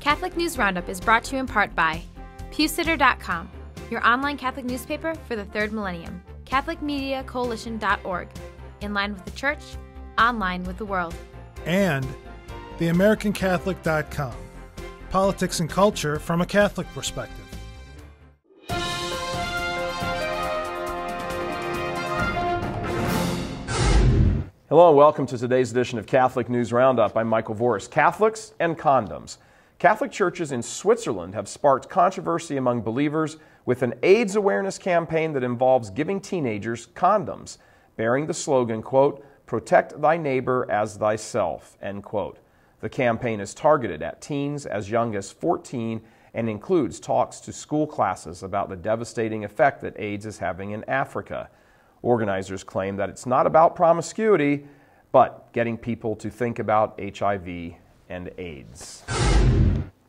Catholic News Roundup is brought to you in part by PewSitter.com, your online Catholic newspaper for the third millennium, CatholicMediaCoalition.org, in line with the Church, online with the world. And TheAmericanCatholic.com, politics and culture from a Catholic perspective. Hello and welcome to today's edition of Catholic News Roundup. I'm Michael Voris. Catholics and condoms. Catholic churches in Switzerland have sparked controversy among believers with an AIDS awareness campaign that involves giving teenagers condoms, bearing the slogan, quote, "Protect thy neighbor as thyself," end quote. The campaign is targeted at teens as young as 14 and includes talks to school classes about the devastating effect that AIDS is having in Africa. Organizers claim that it's not about promiscuity, but getting people to think about HIV and AIDS.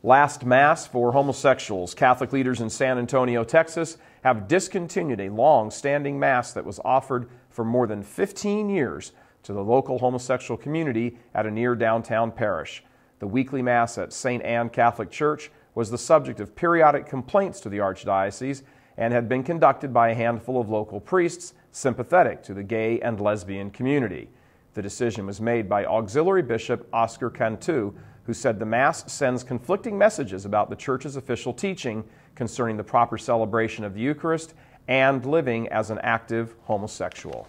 Last Mass for homosexuals. Catholic leaders in San Antonio, Texas, have discontinued a long-standing Mass that was offered for more than 15 years to the local homosexual community at a near downtown parish. The weekly Mass at St. Anne Catholic Church was the subject of periodic complaints to the Archdiocese and had been conducted by a handful of local priests sympathetic to the gay and lesbian community. The decision was made by Auxiliary Bishop Oscar Cantu, who said the Mass sends conflicting messages about the Church's official teaching concerning the proper celebration of the Eucharist and living as an active homosexual.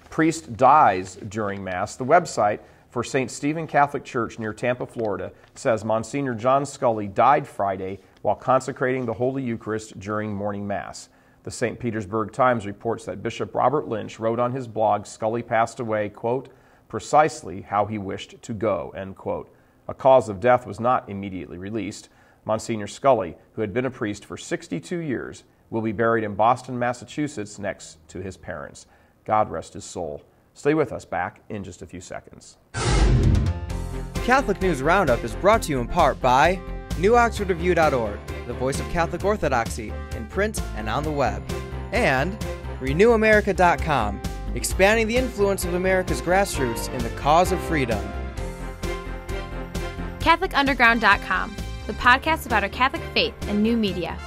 Priest dies during Mass. The website for St. Stephen Catholic Church near Tampa, Florida, says Monsignor John Scully died Friday while consecrating the Holy Eucharist during morning Mass. The St. Petersburg Times reports that Bishop Robert Lynch wrote on his blog Scully passed away, quote, "precisely how he wished to go," end quote. A cause of death was not immediately released. Monsignor Scully, who had been a priest for 62 years, will be buried in Boston, Massachusetts, next to his parents. God rest his soul. Stay with us, back in just a few seconds. Catholic News Roundup is brought to you in part by NewOxfordReview.org, the voice of Catholic Orthodoxy, in print and on the web, and RenewAmerica.com, expanding the influence of America's grassroots in the cause of freedom. CatholicUnderground.com, the podcast about our Catholic faith and new media.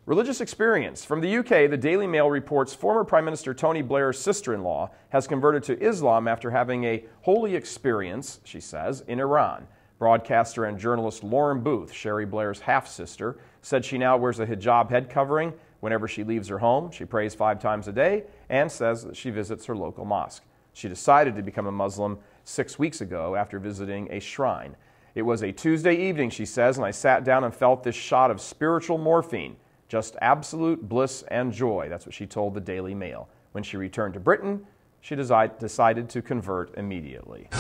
Religious experience. From the UK, the Daily Mail reports former Prime Minister Tony Blair's sister-in-law has converted to Islam after having a holy experience, she says, in Iran. Broadcaster and journalist Lauren Booth, Sherry Blair's half-sister, said she now wears a hijab head covering whenever she leaves her home. She prays 5 times a day and says that she visits her local mosque. She decided to become a Muslim 6 weeks ago after visiting a shrine. It was a Tuesday evening, she says, and I sat down and felt this shot of spiritual morphine. Just absolute bliss and joy. That's what she told the Daily Mail. When she returned to Britain, she decided to convert immediately.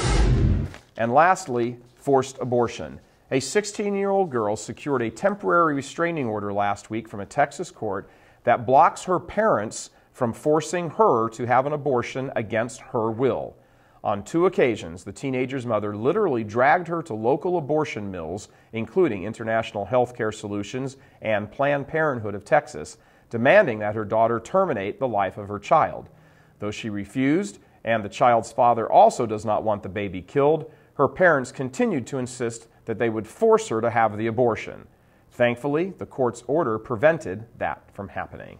And lastly, forced abortion. A 16-year-old girl secured a temporary restraining order last week from a Texas court that blocks her parents from forcing her to have an abortion against her will. On 2 occasions, the teenager's mother literally dragged her to local abortion mills, including International Healthcare Solutions and Planned Parenthood of Texas, demanding that her daughter terminate the life of her child. Though she refused, and the child's father also does not want the baby killed, her parents continued to insist that they would force her to have the abortion. Thankfully, the court's order prevented that from happening.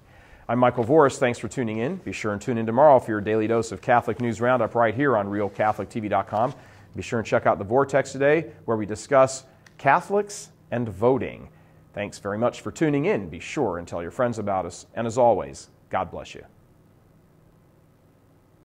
I'm Michael Voris. Thanks for tuning in. Be sure and tune in tomorrow for your daily dose of Catholic News Roundup right here on RealCatholicTV.com. Be sure and check out The Vortex today, where we discuss Catholics and voting. Thanks very much for tuning in. Be sure and tell your friends about us. And as always, God bless you.